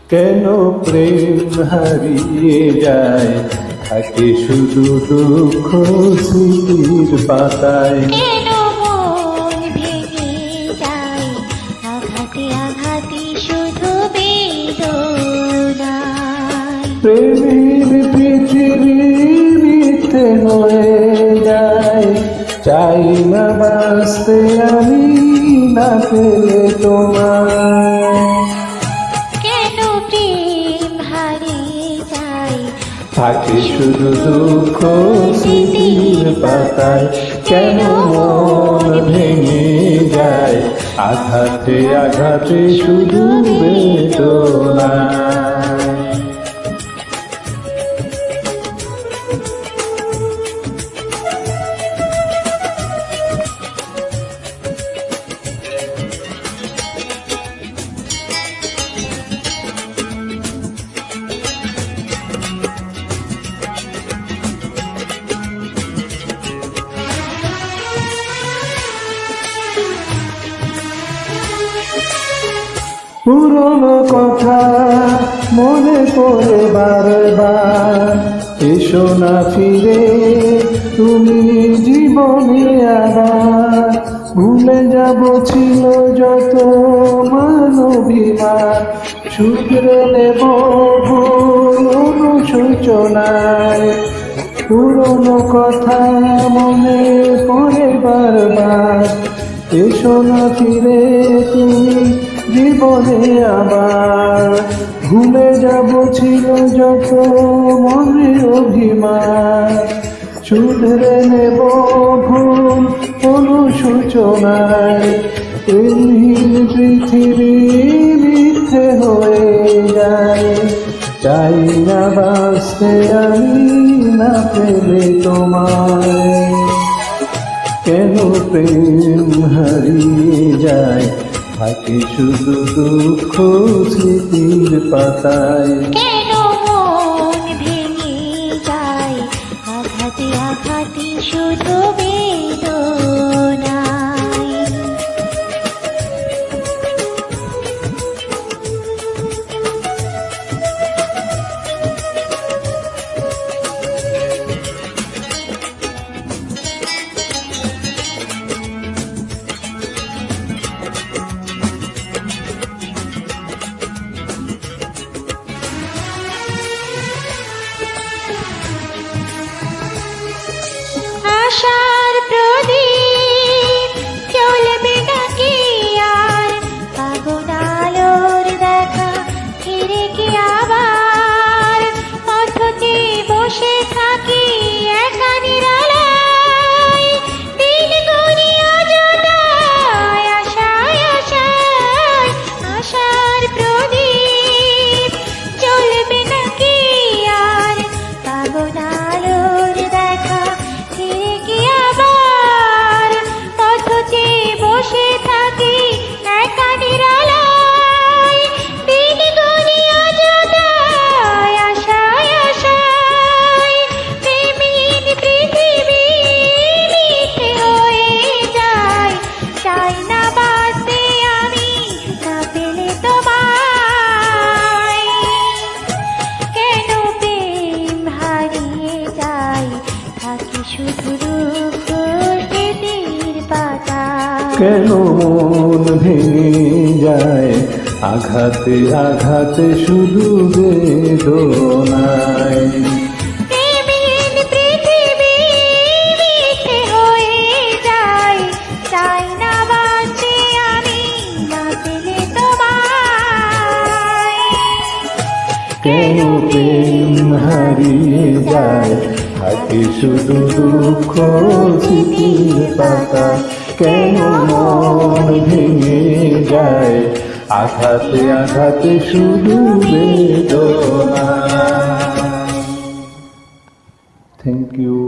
কেন প্রেম হারিয়ে যায়, থাকে শুধু দুঃখ স্মৃতির পাতায়। কেন মন ভেঙে যায়, আঘাতে আঘাতে শুধু বেদনায়। প্রেমের পৃথিবী মিথ্যে হয়ে যায়, চাই না বাঁচতে আমি না পেলে তোমায়। কেন প্রেম হারিয়ে যায়, থাকে শুধু দুঃখ স্মৃতির পাতায়। কেন মন ভেঙে যায়, আঘাতে আঘাতে শুধু বেদনা। পুরনো কথা মনে পড়ে বারবার, এসো না ফিরে তুমি জীবনে আবার। ভুলে যাব ছিল যত মানবিমান, শুধরে নেব ভুল অনুশোচনায়। পুরনো কথা মনে পড়ে বারবার, এসো না ফিরে তুমি জীবনে আবার। ভুলে যাব ছিল যত মনে অভিমান, শুধরে নেব ভুল অনুশোচনায়। প্রেমহীন পৃথিবী মিথ্যে হয়ে যায়, চাই না বাঁচতে আমি না পেলে তোমায়। কেন প্রেম হারিয়ে যায়, থাকে শুধু দুঃখ স্মৃতির পাতায়। কেন মন ভেঙে যায়, আঘাতে আঘাতে শুধু বেদনায়। আশার প্রদীপ জ্বলবে নাকি আর, ফাগুন আলোর দেখা ফিরে কি আবার? পথে বসে থাকি একা নিরালায়, দিন গুনি অযথায় আশায় আশায়। আশার প্রদীপ জ্বলবে নাকি আর, ফাগুন আলোর দেখা ফিরে কি আবার? পথে বসে থাকি একা নিরালায়, দিন গুনি অযথায় আশায় আশায়। প্রেমহীন পৃথিবী মিথ্যে হয়ে যায়, চাই না বাঁচতে আমি না পেলে তোমায়। কেন প্রেম হারিয়ে যায়, থাকে শুধু দুঃখ স্মৃতির পাতায়। কেন মন ভেঙে যায়, আঘাতে আঘাতে শুধু বেদনায়। প্রেমহীন পৃথিবী মিথ্যে হয়ে যায়, চাই না বাঁচতে আমি না পেলে তোমায়। কেন প্রেম হারিয়ে যায়, থাকে শুধু দুঃখ স্মৃতির পাতা। কেন মন ভেঙে যায়, আঘাতে আঘাতে শুধু বেদনা। Thank you.